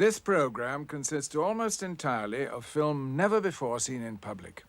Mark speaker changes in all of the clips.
Speaker 1: This program consists almost entirely of film never before seen in public.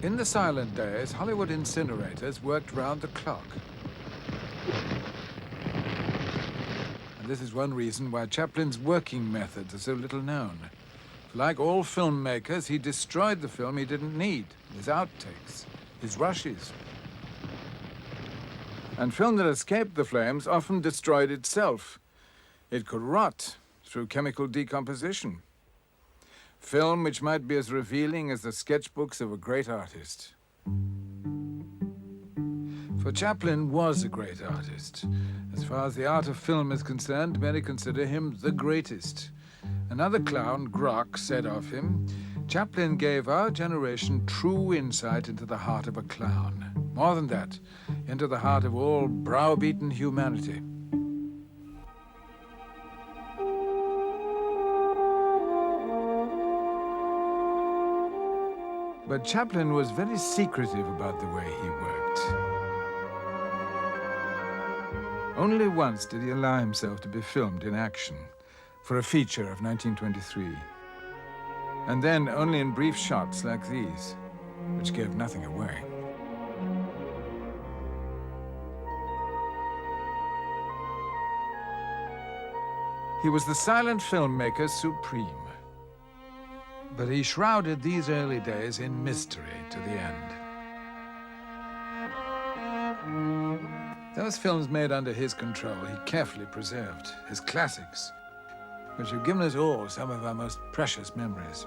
Speaker 1: In the silent days, Hollywood incinerators worked round the clock. And this is one reason why Chaplin's working methods are so little known. Like all filmmakers, he destroyed the film he didn't need, his outtakes, his rushes. And film that escaped the flames often destroyed itself. It could rot through chemical decomposition. Film which might be as revealing as the sketchbooks of a great artist. For Chaplin was a great artist. As far as the art of film is concerned, many consider him the greatest. Another clown, Grock, said of him, Chaplin gave our generation true insight into the heart of a clown. More than that, into the heart of all browbeaten humanity. But Chaplin was very secretive about the way he worked. Only once did he allow himself to be filmed in action, for a feature of 1923. And then only in brief shots like these, which gave nothing away. He was the silent filmmaker supreme. But he shrouded these early days in mystery to the end. Those films made under his control, he carefully preserved, his classics, which have given us all some of our most precious memories.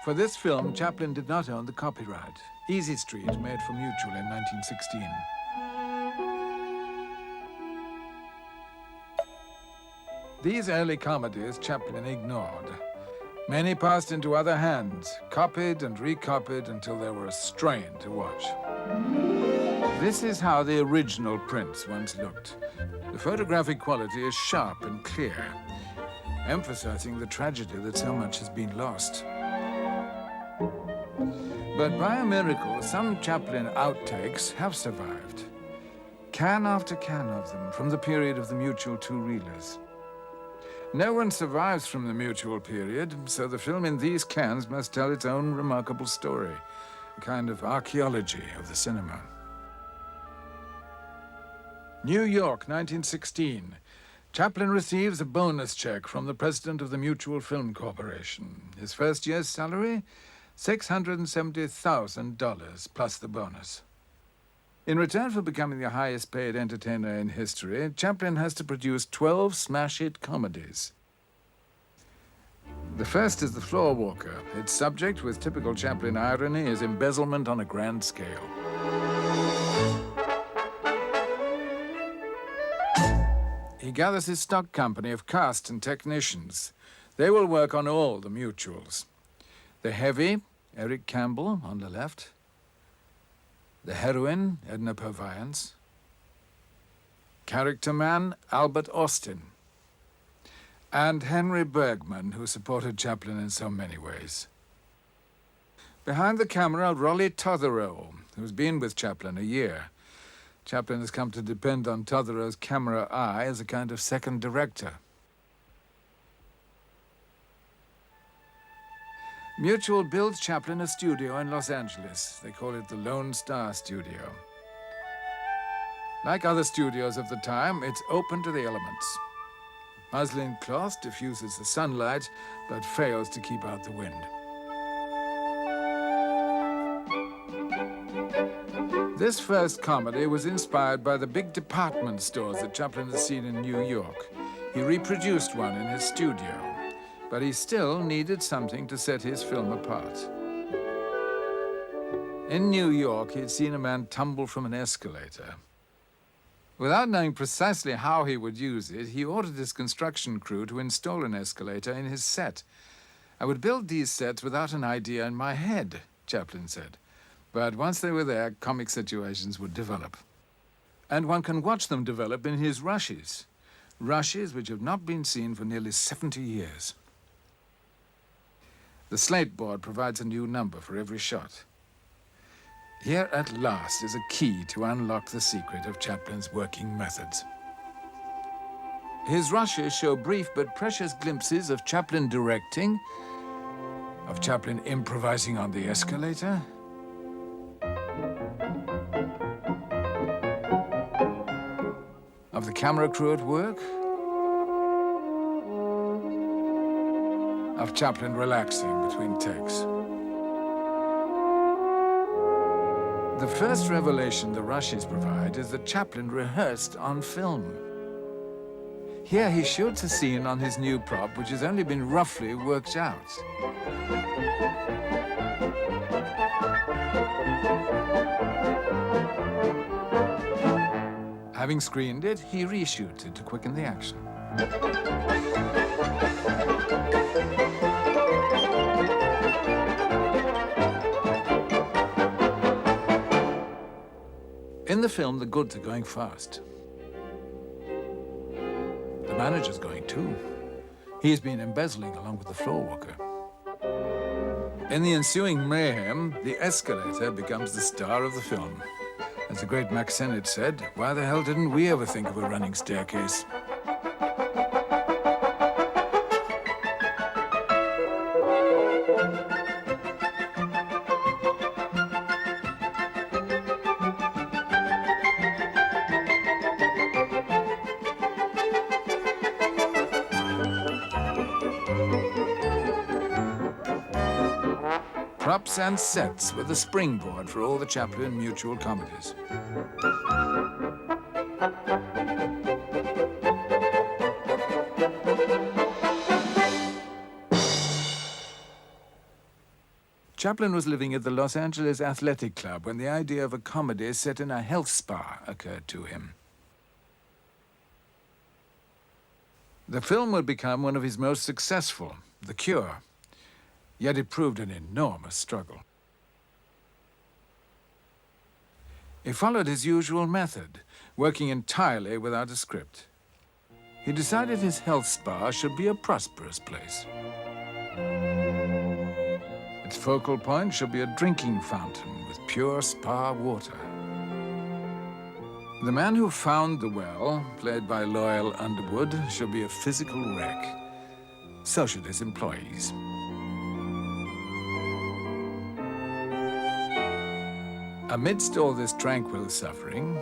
Speaker 1: For this film, Chaplin did not own the copyright. Easy Street, made for Mutual in 1916. These early comedies Chaplin ignored. Many passed into other hands, copied and recopied until they were a strain to watch. This is how the original prints once looked. The photographic quality is sharp and clear, emphasizing the tragedy that so much has been lost. But by a miracle, some Chaplin outtakes have survived. Can after can of them from the period of the Mutual two-reelers. No one survives from the Mutual period, so the film in these cans must tell its own remarkable story, a kind of archaeology of the cinema. New York, 1916. Chaplin receives a bonus check from the president of the Mutual Film Corporation. His first year's salary, $670,000 plus the bonus. In return for becoming the highest paid entertainer in history, Chaplin has to produce 12 smash hit comedies. The first is The Floor Walker. Its subject, with typical Chaplin irony, is embezzlement on a grand scale. He gathers his stock company of cast and technicians. They will work on all the Mutuals. The heavy, Eric Campbell on the left. The heroine, Edna Purviance. Character man, Albert Austin. And Henry Bergman, who supported Chaplin in so many ways. Behind the camera, Rolly Totherow, who's been with Chaplin a year. Chaplin has come to depend on Totherow's camera eye as a kind of second director. Mutual builds Chaplin a studio in Los Angeles. They call it the Lone Star Studio. Like other studios of the time, it's open to the elements. Muslin cloth diffuses the sunlight, but fails to keep out the wind. This first comedy was inspired by the big department stores that Chaplin had seen in New York. He reproduced one in his studio. But he still needed something to set his film apart. In New York, he'd seen a man tumble from an escalator. Without knowing precisely how he would use it, he ordered his construction crew to install an escalator in his set. "I would build these sets without an idea in my head," Chaplin said. But once they were there, comic situations would develop. And one can watch them develop in his rushes. Rushes which have not been seen for nearly 70 years. The slate board provides a new number for every shot. Here at last is a key to unlock the secret of Chaplin's working methods. His rushes show brief but precious glimpses of Chaplin directing, of Chaplin improvising on the escalator, of the camera crew at work, of Chaplin relaxing between takes. The first revelation the rushes provide is that Chaplin rehearsed on film. Here he shoots a scene on his new prop, which has only been roughly worked out. Having screened it, he reshoots it to quicken the action. In the film, the goods are going fast. The manager's going too. He's been embezzling along with the floor walker. In the ensuing mayhem, the escalator becomes the star of the film. As the great Mack Sennett said, "Why the hell didn't we ever think of a running staircase?" Props and sets were the springboard for all the Chaplin Mutual comedies. Chaplin was living at the Los Angeles Athletic Club when the idea of a comedy set in a health spa occurred to him. The film would become one of his most successful, The Cure, yet it proved an enormous struggle. He followed his usual method, working entirely without a script. He decided his health spa should be a prosperous place. Its focal point should be a drinking fountain with pure spa water. The man who found the well, played by Loyal Underwood, should be a physical wreck. So should his employees. Amidst all this tranquil suffering,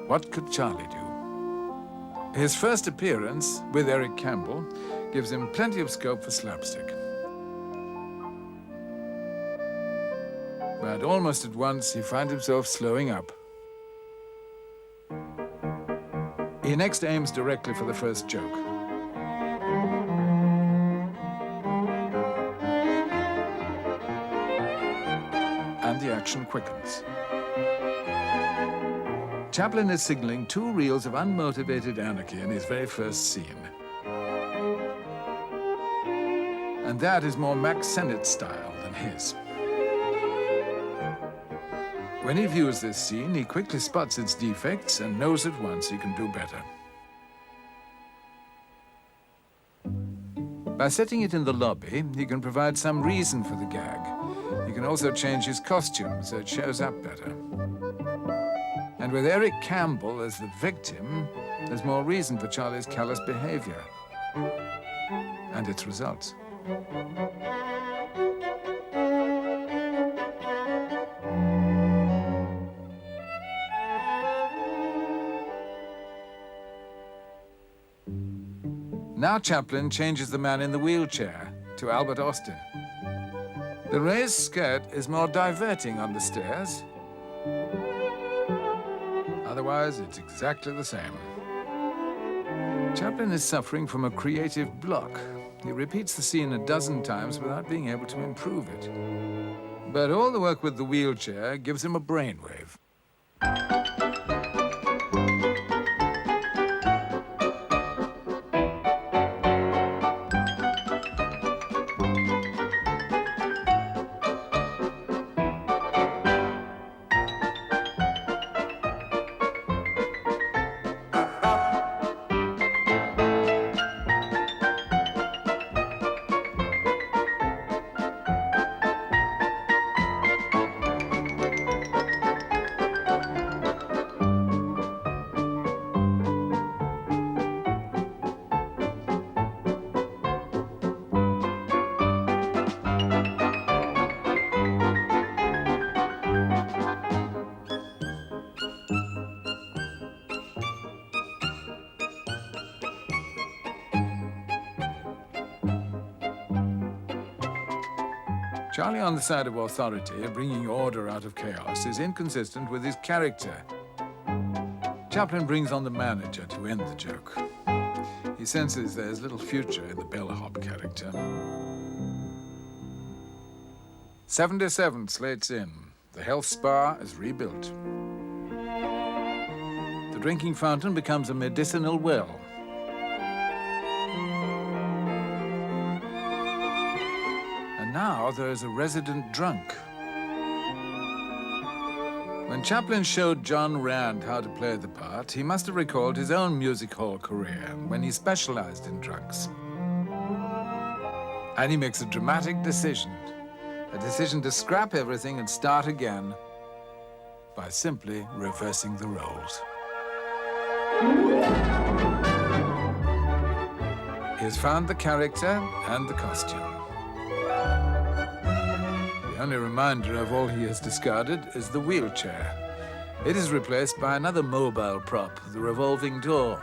Speaker 1: what could Charlie do? His first appearance with Eric Campbell gives him plenty of scope for slapstick. But almost at once, he finds himself slowing up. He next aims directly for the first joke. And the action quickens. Chaplin is signaling 2 reels of unmotivated anarchy in his very first scene. And that is more Max Sennett style than his. When he views this scene, he quickly spots its defects and knows at once he can do better. By setting it in the lobby, he can provide some reason for the gag. He can also change his costume so it shows up better. And with Eric Campbell as the victim, there's more reason for Charlie's callous behavior and its results. Now Chaplin changes the man in the wheelchair to Albert Austin. The raised skirt is more diverting on the stairs. Otherwise, it's exactly the same. Chaplin is suffering from a creative block. He repeats the scene a dozen times without being able to improve it. But all the work with the wheelchair gives him a brainwave. Charlie on the side of authority, bringing order out of chaos, is inconsistent with his character. Chaplin brings on the manager to end the joke. He senses there's little future in the bellhop character. 77 slates in. The health spa is rebuilt. The drinking fountain becomes a medicinal well. Now there is a resident drunk. When Chaplin showed John Rand how to play the part, he must have recalled his own music hall career when he specialized in drunks. And he makes a dramatic decision. A decision to scrap everything and start again by simply reversing the roles. He has found the character and the costume. The only reminder of all he has discarded is the wheelchair. It is replaced by another mobile prop, the revolving door.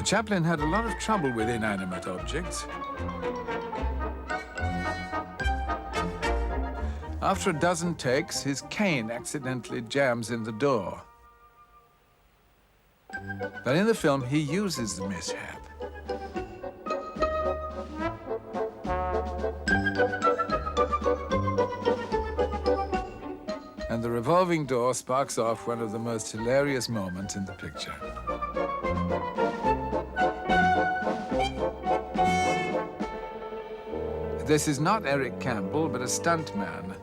Speaker 1: Chaplin had a lot of trouble with inanimate objects. After a dozen takes, his cane accidentally jams in the door. But in the film, he uses the mishap. revolving door sparks off one of the most hilarious moments in the picture. This is not Eric Campbell, but a stuntman.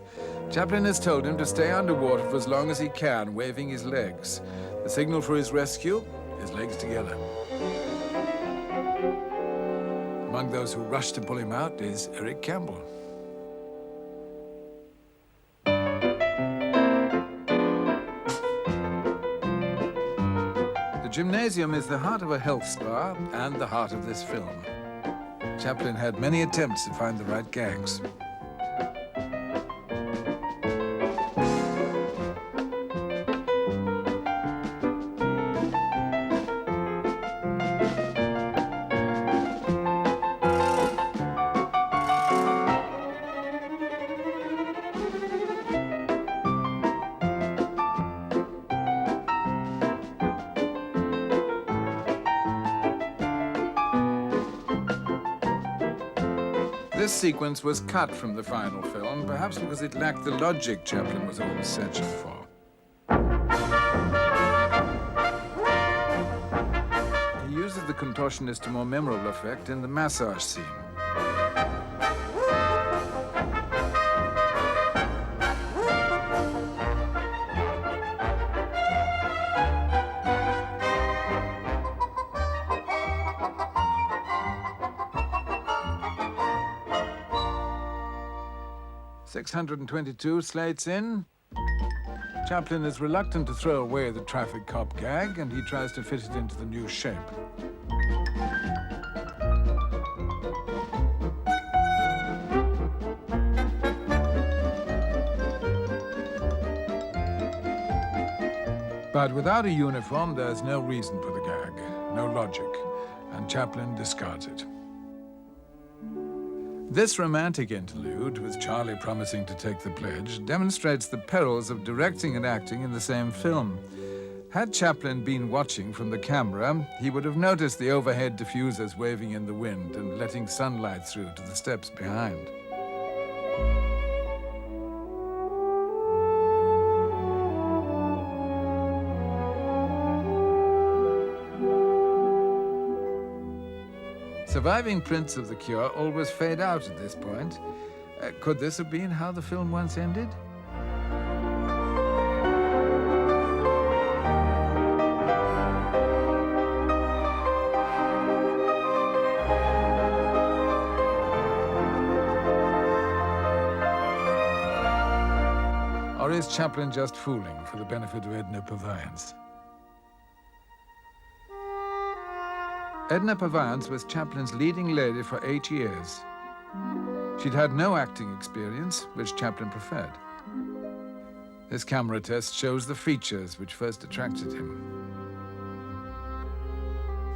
Speaker 1: Chaplin has told him to stay underwater for as long as he can, waving his legs. The signal for his rescue, his legs together. Among those who rush to pull him out is Eric Campbell. The gymnasium is the heart of a health spa and the heart of this film. Chaplin had many attempts to find the right gags. This sequence was cut from the final film, perhaps because it lacked the logic Chaplin was always searching for. He uses the contortionist to more memorable effect in the massage scene. .622 slates in. Chaplin is reluctant to throw away the traffic cop gag, and he tries to fit it into the new shape. But without a uniform, there's no reason for the gag, no logic, and Chaplin discards it. This romantic interlude, with Charlie promising to take the pledge, demonstrates the perils of directing and acting in the same film. Had Chaplin been watching from the camera, he would have noticed the overhead diffusers waving in the wind and letting sunlight through to the steps behind. Surviving prints of the cure always fade out at this point. Could this have been how the film once ended? Or is Chaplin just fooling for the benefit of Edna Purviance? Edna Purviance was Chaplin's leading lady for 8 years. She'd had no acting experience, which Chaplin preferred. This camera test shows the features which first attracted him.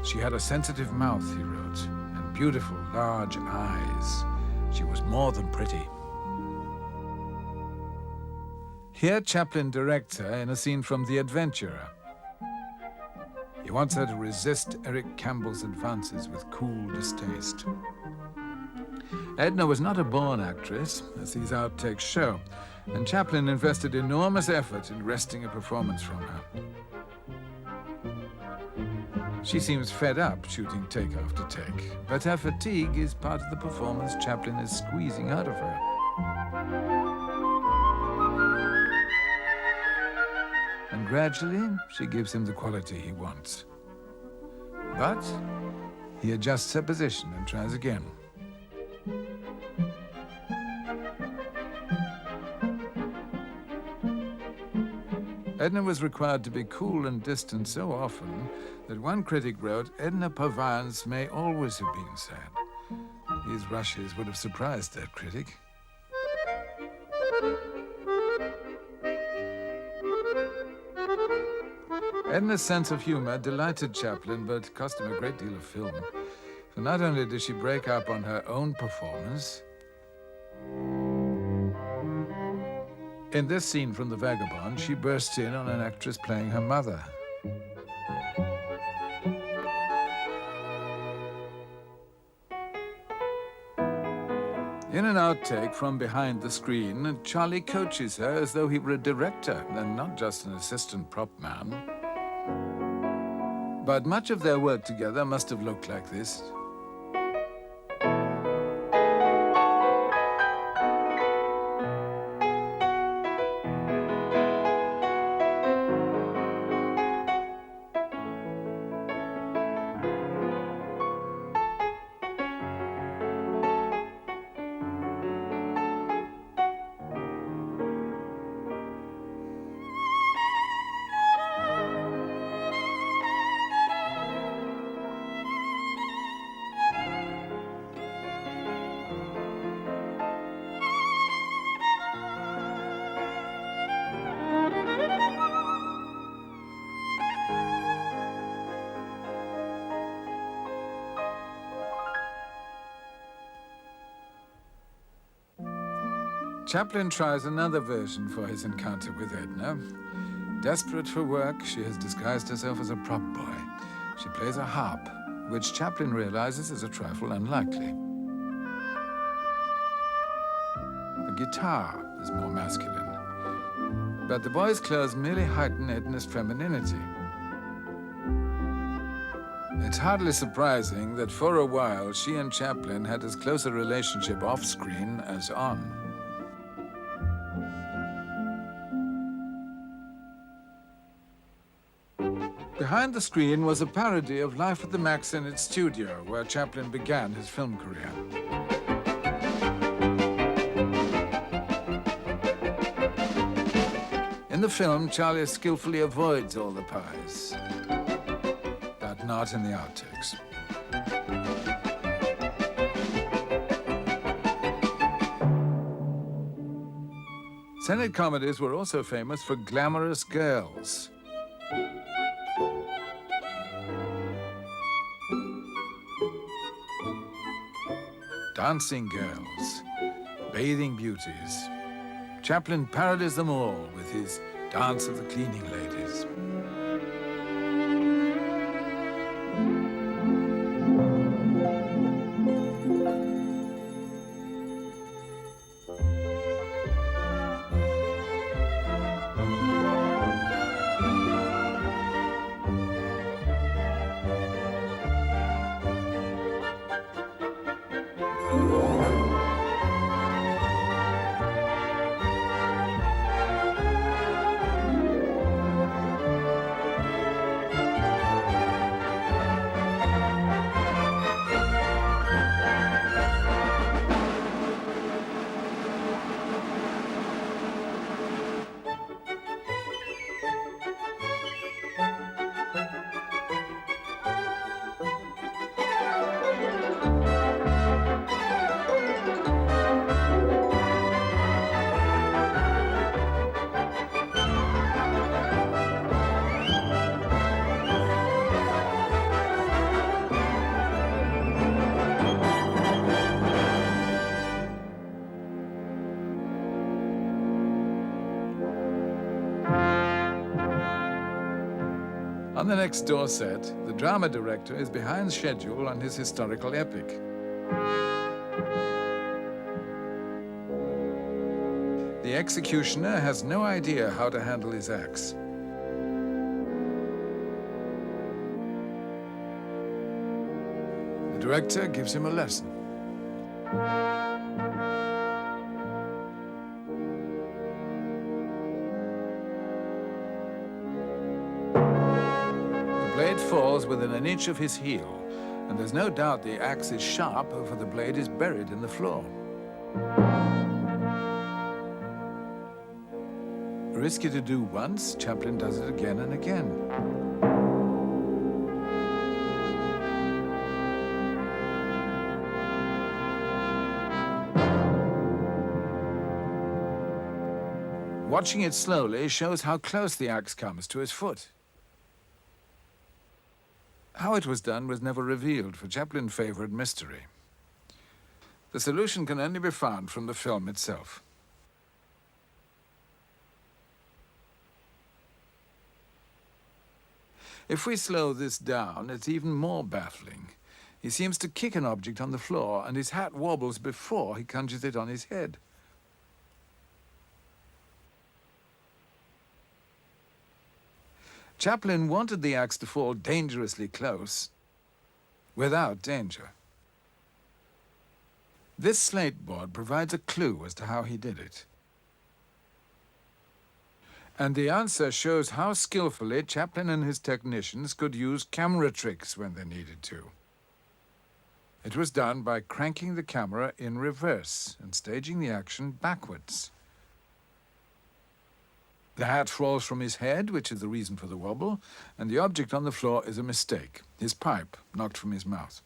Speaker 1: She had a sensitive mouth, he wrote, and beautiful, large eyes. She was more than pretty. Here, Chaplin directs her in a scene from The Adventurer. He wants her to resist Eric Campbell's advances with cool distaste. Edna was not a born actress, as these outtakes show, and Chaplin invested enormous effort in wresting a performance from her. She seems fed up shooting take after take, but her fatigue is part of the performance Chaplin is squeezing out of her. And gradually, she gives him the quality he wants. But he adjusts her position and tries again. Edna was required to be cool and distant so often that one critic wrote, "Edna Purviance may always have been sad." These rushes would have surprised that critic. Edna's sense of humor delighted Chaplin, but cost him a great deal of film. For not only did she break up on her own performance, in this scene from The Vagabond, she bursts in on an actress playing her mother. In an outtake from behind the screen, Charlie coaches her as though he were a director and not just an assistant prop man. But much of their work together must have looked like this. Chaplin tries another version for his encounter with Edna. Desperate for work, she has disguised herself as a prop boy. She plays a harp, which Chaplin realizes is a trifle unlikely. The guitar is more masculine. But the boy's clothes merely heighten Edna's femininity. It's hardly surprising that for a while she and Chaplin had as close a relationship off-screen as on. Behind the screen was a parody of Life at the Max in its studio, where Chaplin began his film career. In the film, Charlie skillfully avoids all the pies, but not in the outtakes. Senate comedies were also famous for glamorous girls. Dancing girls, bathing beauties. Chaplin parodies them all with his Dance of the Cleaning Ladies. On the next door set, the drama director is behind schedule on his historical epic. The executioner has no idea how to handle his axe. The director gives him a lesson. The blade falls within an inch of his heel, and there's no doubt the axe is sharp, for the blade is buried in the floor. Risky to do once, Chaplin does it again and again. Watching it slowly shows how close the axe comes to his foot. How it was done was never revealed, for Chaplin favored mystery. The solution can only be found from the film itself. If we slow this down, it's even more baffling. He seems to kick an object on the floor, and his hat wobbles before he conjures it on his head. Chaplin wanted the axe to fall dangerously close, without danger. This slate board provides a clue as to how he did it. And the answer shows how skillfully Chaplin and his technicians could use camera tricks when they needed to. It was done by cranking the camera in reverse and staging the action backwards. The hat falls from his head, which is the reason for the wobble, and the object on the floor is a mistake, his pipe knocked from his mouth.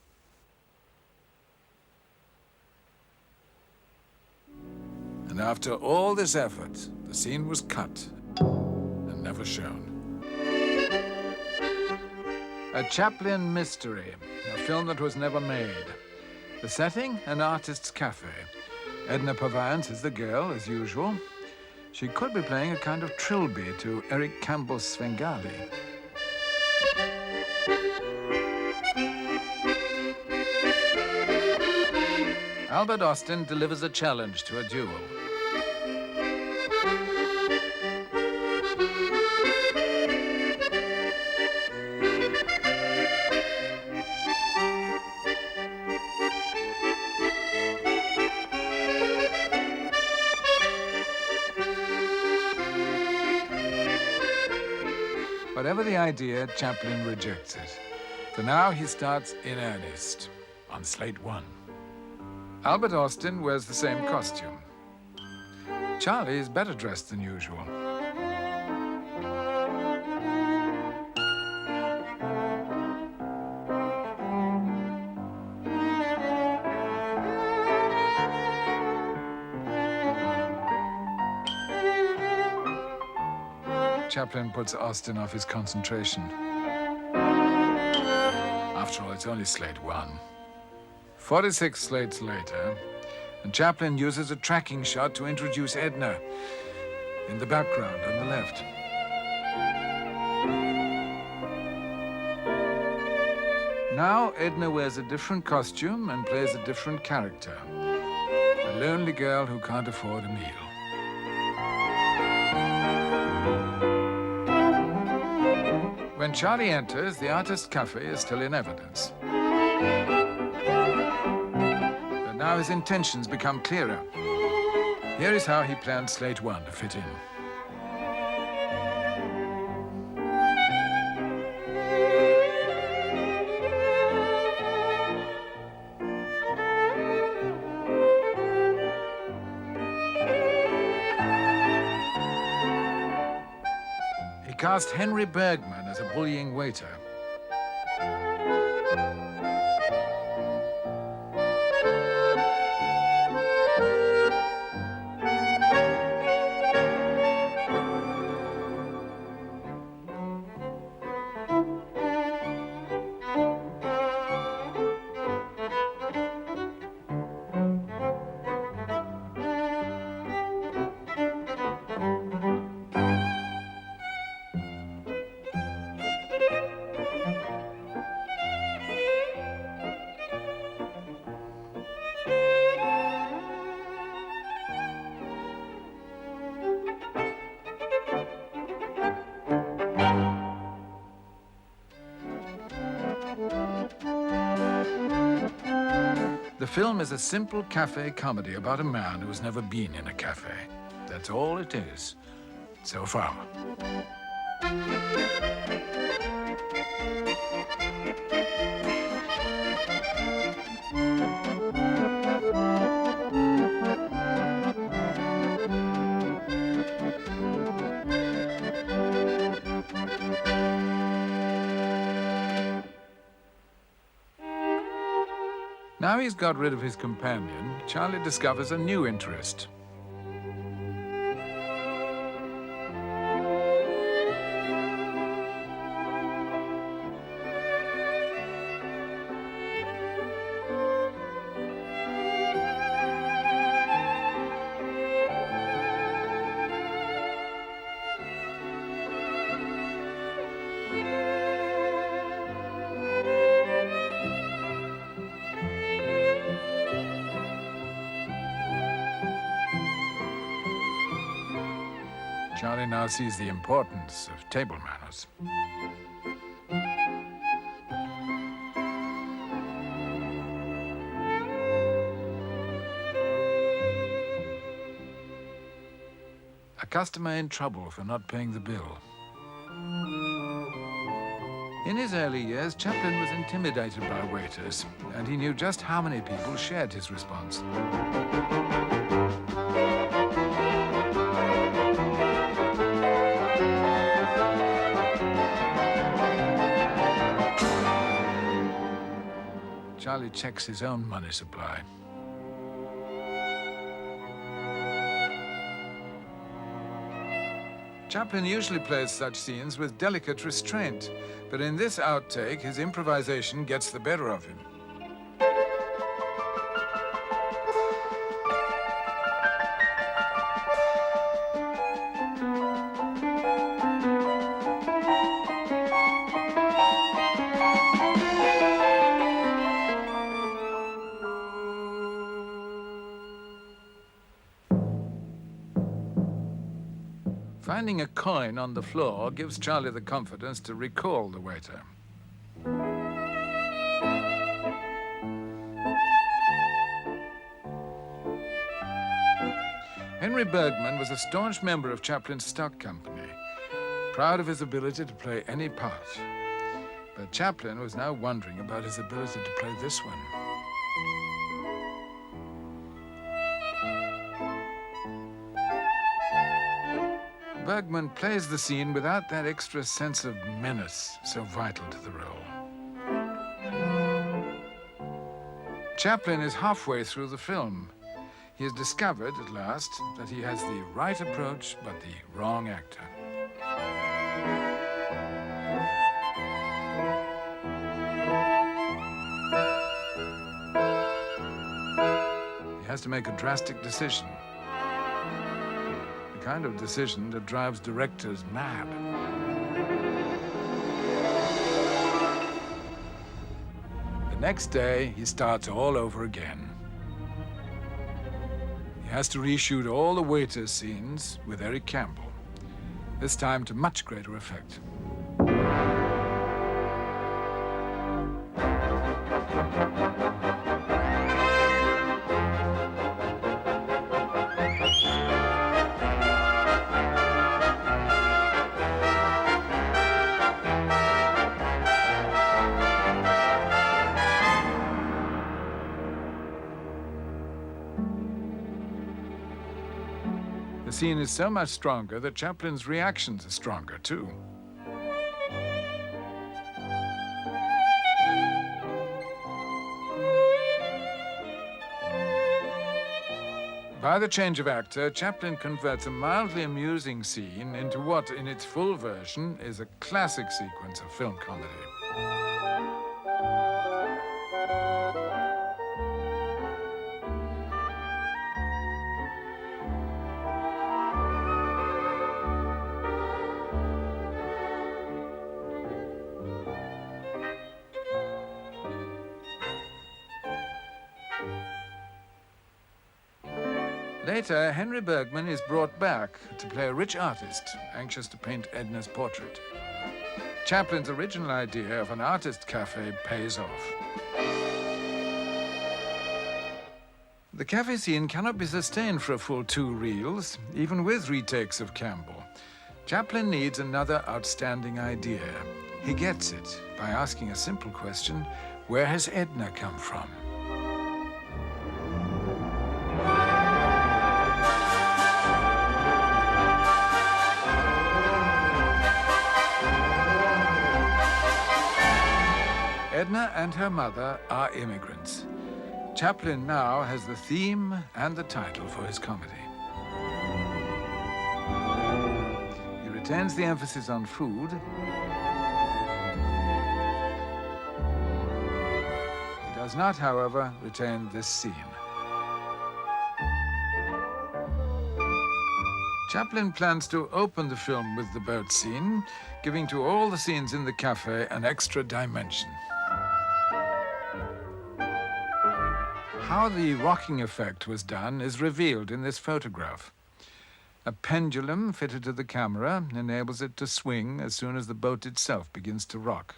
Speaker 1: And after all this effort, the scene was cut and never shown. A Chaplin mystery, a film that was never made. The setting, an artist's cafe. Edna Purviance is the girl, as usual. She could be playing a kind of trilby to Eric Campbell's Svengali. Albert Austin delivers a challenge to a duel. Whatever the idea, Chaplin rejects it. For now, he starts in earnest, on slate 1. Albert Austin wears the same costume. Charlie is better dressed than usual. Chaplin puts Austin off his concentration. After all, it's only slate 1. 46 slates later, and Chaplin uses a tracking shot to introduce Edna in the background on the left. Now Edna wears a different costume and plays a different character, a lonely girl who can't afford a meal. When Charlie enters, the artist's cafe is still in evidence. But now his intentions become clearer. Here is how he planned slate 1 to fit in. He cast Henry Bergman as a bullying waiter. The film is a simple cafe comedy about a man who has never been in a cafe. That's all it is, so far. Now he's got rid of his companion, Charlie discovers a new interest. Charlie now sees the importance of table manners. A customer in trouble for not paying the bill. In his early years, Chaplin was intimidated by waiters, and he knew just how many people shared his response. Charlie checks his own money supply. Chaplin usually plays such scenes with delicate restraint, but in this outtake, his improvisation gets the better of him. Finding a coin on the floor gives Charlie the confidence to recall the waiter. Henry Bergman was a staunch member of Chaplin's stock company, proud of his ability to play any part. But Chaplin was now wondering about his ability to play this one. Bergman plays the scene without that extra sense of menace so vital to the role. Chaplin is halfway through the film. He has discovered, at last, that he has the right approach but the wrong actor. He has to make a drastic decision. The kind of decision that drives directors mad. The next day, he starts all over again. He has to reshoot all the waiter scenes with Eric Campbell, this time to much greater effect. The scene is so much stronger that Chaplin's reactions are stronger, too. By the change of actor, Chaplin converts a mildly amusing scene into what, in its full version, is a classic sequence of film comedy. Later, Henry Bergman is brought back to play a rich artist, anxious to paint Edna's portrait. Chaplin's original idea of an artist cafe pays off. The cafe scene cannot be sustained for a full 2 reels, even with retakes of Campbell. Chaplin needs another outstanding idea. He gets it by asking a simple question: where has Edna come from? Edna and her mother are immigrants. Chaplin now has the theme and the title for his comedy. He retains the emphasis on food. He does not, however, retain this scene. Chaplin plans to open the film with the boat scene, giving to all the scenes in the cafe an extra dimension. How the rocking effect was done is revealed in this photograph. A pendulum fitted to the camera enables it to swing as soon as the boat itself begins to rock.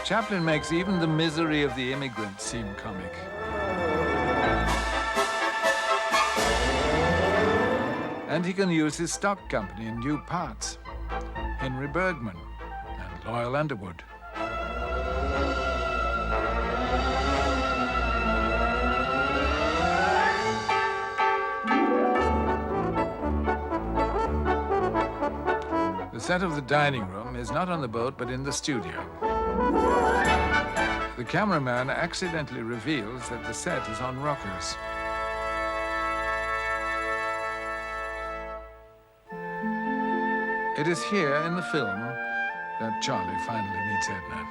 Speaker 1: Chaplin makes even the misery of the immigrants seem comic. And he can use his stock company in new parts. Henry Bergman and Loyal Underwood. The set of the dining room is not on the boat, but in the studio. The cameraman accidentally reveals that the set is on rockers. It is here in the film that Charlie finally meets Edna.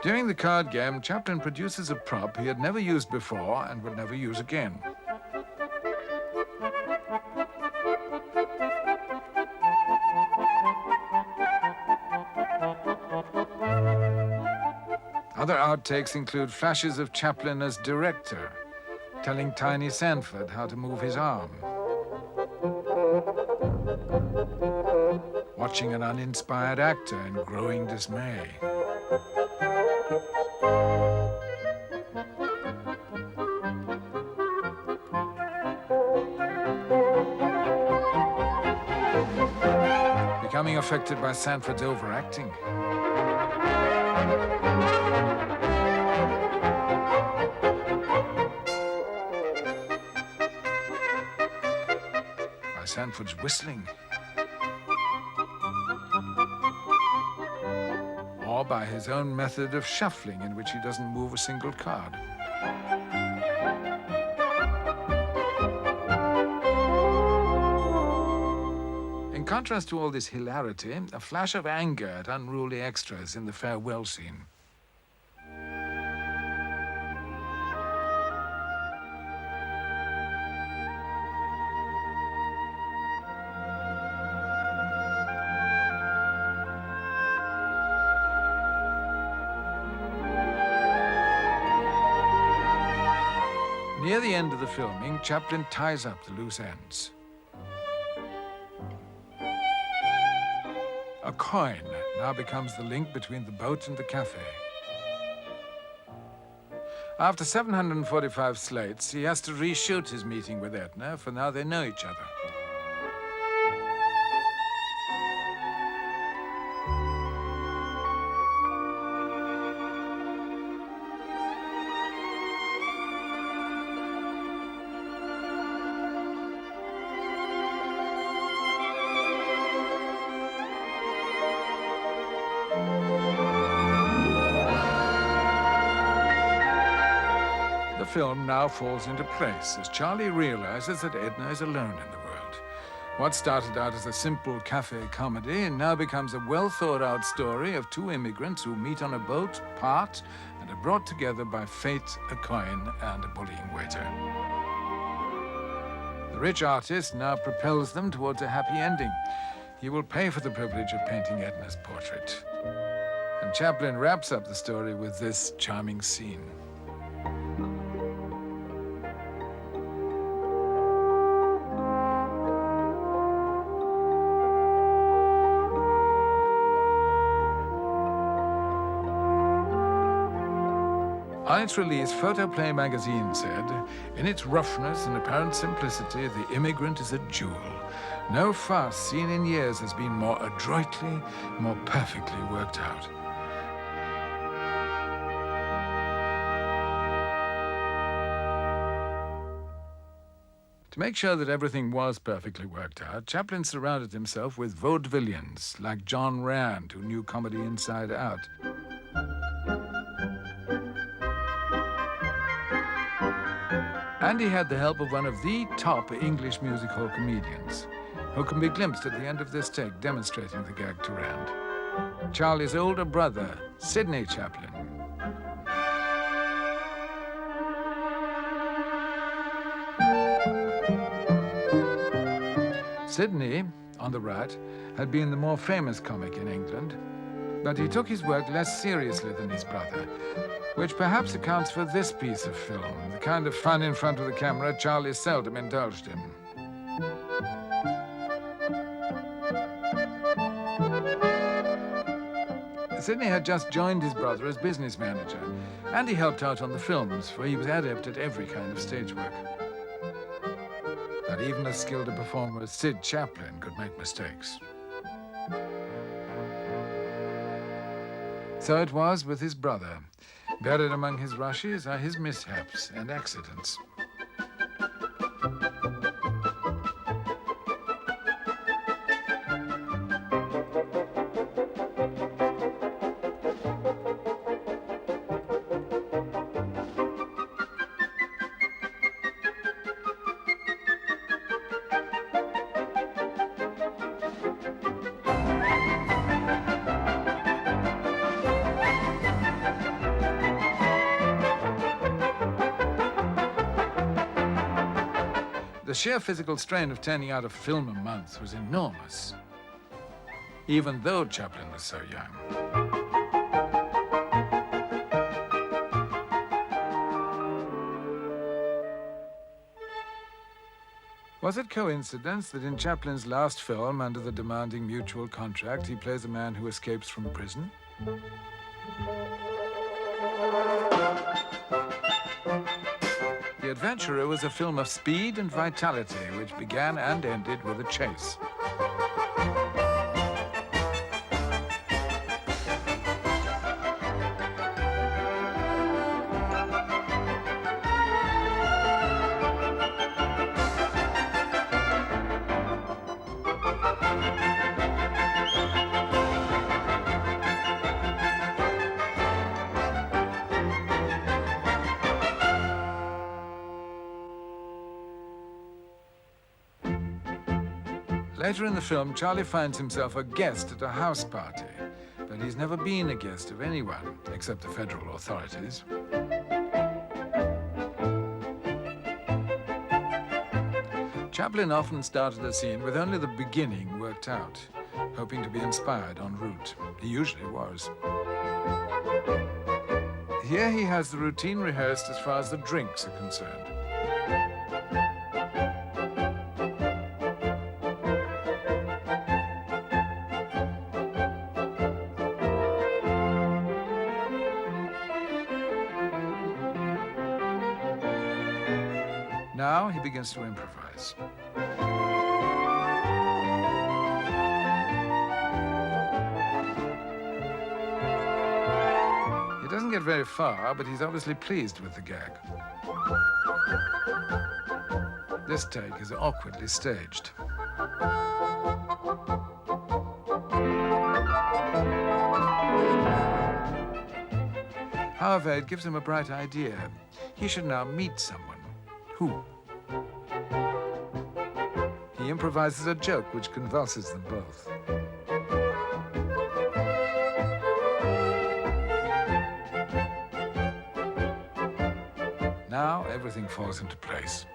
Speaker 1: During the card game, Chaplin produces a prop he had never used before and would never use again. Other outtakes include flashes of Chaplin as director, telling Tiny Sanford how to move his arm, watching an uninspired actor in growing dismay. Becoming affected by Sanford's overacting. By Sanford's whistling. Or by his own method of shuffling, in which he doesn't move a single card. In contrast to all this hilarity, a flash of anger at unruly extras in the farewell scene. Near the end of the filming, Chaplin ties up the loose ends. A coin now becomes the link between the boat and the cafe. After 745 slates, he has to reshoot his meeting with Edna, for now they know each other. The film now falls into place as Charlie realizes that Edna is alone in the world. What started out as a simple cafe comedy now becomes a well-thought-out story of two immigrants who meet on a boat, part, and are brought together by fate, a coin, and a bullying waiter. The rich artist now propels them towards a happy ending. He will pay for the privilege of painting Edna's portrait. And Chaplin wraps up the story with this charming scene. On its release, Photoplay magazine said, "In its roughness and apparent simplicity, The Immigrant is a jewel. No farce seen in years has been more adroitly, more perfectly worked out." To make sure that everything was perfectly worked out, Chaplin surrounded himself with vaudevillians like John Rand, who knew comedy inside out. And he had the help of one of the top English music hall comedians, who can be glimpsed at the end of this take demonstrating the gag to Rand. Charlie's older brother, Sidney Chaplin. Sidney, on the right, had been the more famous comic in England, but he took his work less seriously than his brother, which perhaps accounts for this piece of film, the kind of fun in front of the camera Charlie seldom indulged in. Sidney had just joined his brother as business manager, and he helped out on the films, for he was adept at every kind of stage work. But even as skilled a performer as Sid Chaplin could make mistakes. So it was with his brother. Buried among his rushes are his mishaps and accidents. The sheer physical strain of turning out a film a month was enormous, even though Chaplin was so young. Was it coincidence that in Chaplin's last film, under the demanding mutual contract, he plays a man who escapes from prison? The Adventurer was a film of speed and vitality, which began and ended with a chase. Later in the film, Charlie finds himself a guest at a house party, but he's never been a guest of anyone, except the federal authorities. Chaplin often started a scene with only the beginning worked out, hoping to be inspired en route. He usually was. Here he has the routine rehearsed as far as the drinks are concerned. Now he begins to improvise. He doesn't get very far, but he's obviously pleased with the gag. This take is awkwardly staged. However, it gives him a bright idea. He should now meet someone. Who? He improvises a joke which convulses them both. Now everything falls into place.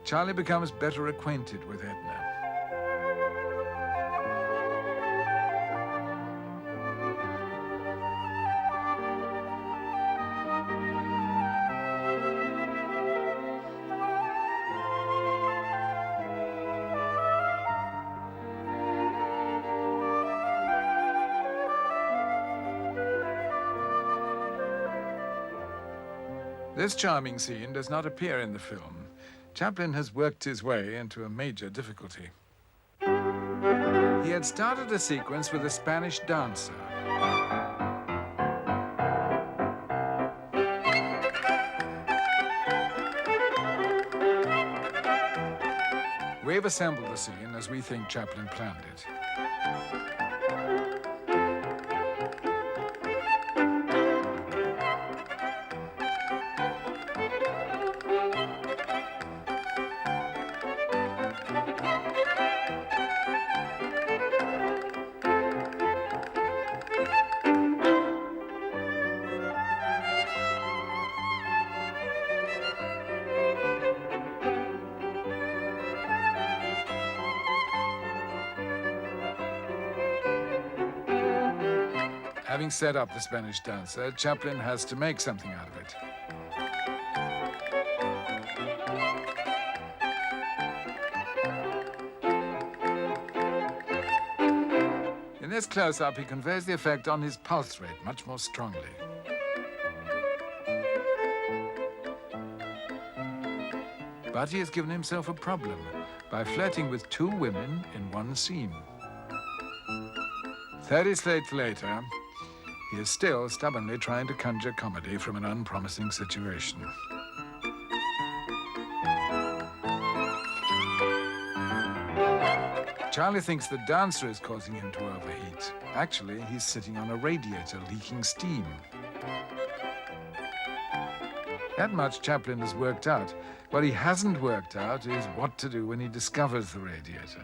Speaker 1: Charlie becomes better acquainted with Edna. This charming scene does not appear in the film. Chaplin has worked his way into a major difficulty. He had started a sequence with a Spanish dancer. We've assembled the scene as we think Chaplin planned it. Having set up the Spanish dancer, Chaplin has to make something out of it. In this close-up, he conveys the effect on his pulse rate much more strongly. But he has given himself a problem by flirting with 2 women in one scene. 30 slates later, he is still stubbornly trying to conjure comedy from an unpromising situation. Charlie thinks the dancer is causing him to overheat. Actually, he's sitting on a radiator leaking steam. That much Chaplin has worked out. What he hasn't worked out is what to do when he discovers the radiator.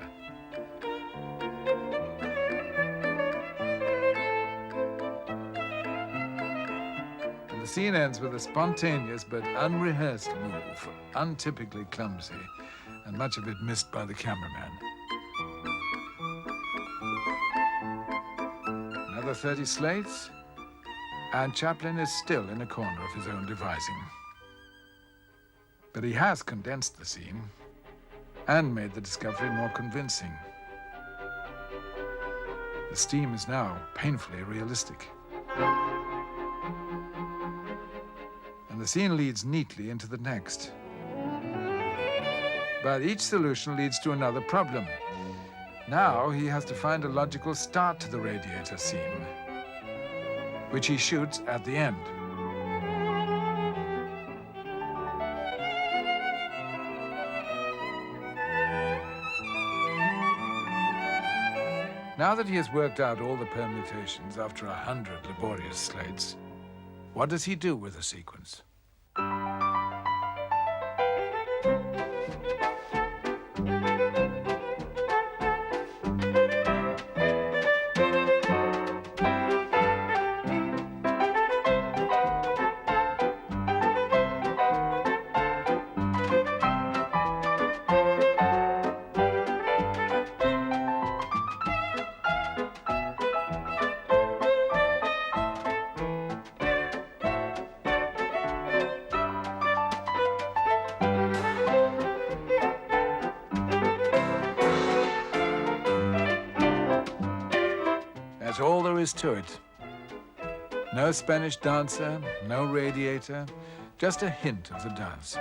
Speaker 1: The scene ends with a spontaneous but unrehearsed move, untypically clumsy, and much of it missed by the cameraman. Another 30 slates, and Chaplin is still in a corner of his own devising. But he has condensed the scene and made the discovery more convincing. The steam is now painfully realistic. And the scene leads neatly into the next. But each solution leads to another problem. Now he has to find a logical start to the radiator scene, which he shoots at the end. Now that he has worked out all the permutations after 100 laborious slates, what does he do with the sequence? That's all there is to it. No Spanish dancer, no radiator, just a hint of the dance.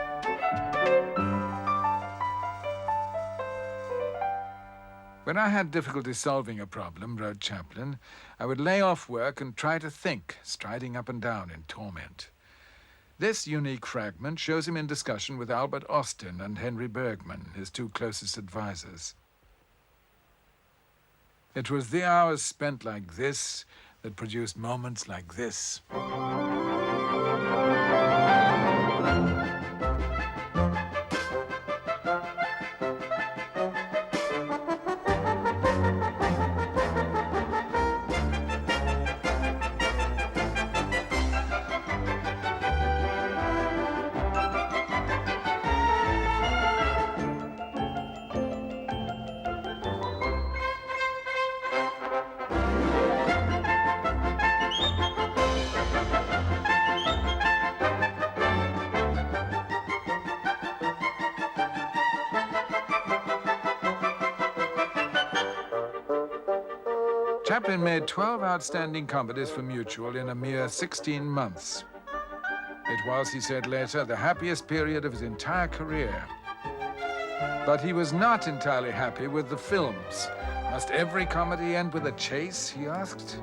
Speaker 1: When I had difficulty solving a problem, wrote Chaplin, I would lay off work and try to think, striding up and down in torment. This unique fragment shows him in discussion with Albert Austin and Henry Bergman, his 2 closest advisors. It was the hours spent like this that produced moments like this. Chaplin made 12 outstanding comedies for Mutual in a mere 16 months. It was, he said later, the happiest period of his entire career. But he was not entirely happy with the films. Must every comedy end with a chase, he asked?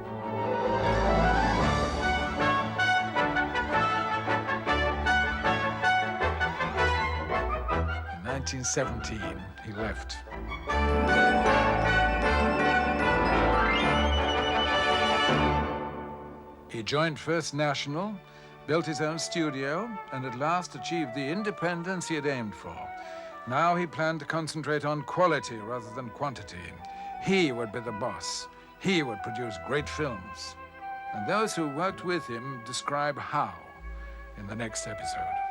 Speaker 1: In 1917, he left. He joined First National, built his own studio, and at last achieved the independence he had aimed for. Now he planned to concentrate on quality rather than quantity. He would be the boss. He would produce great films. And those who worked with him describe how in the next episode.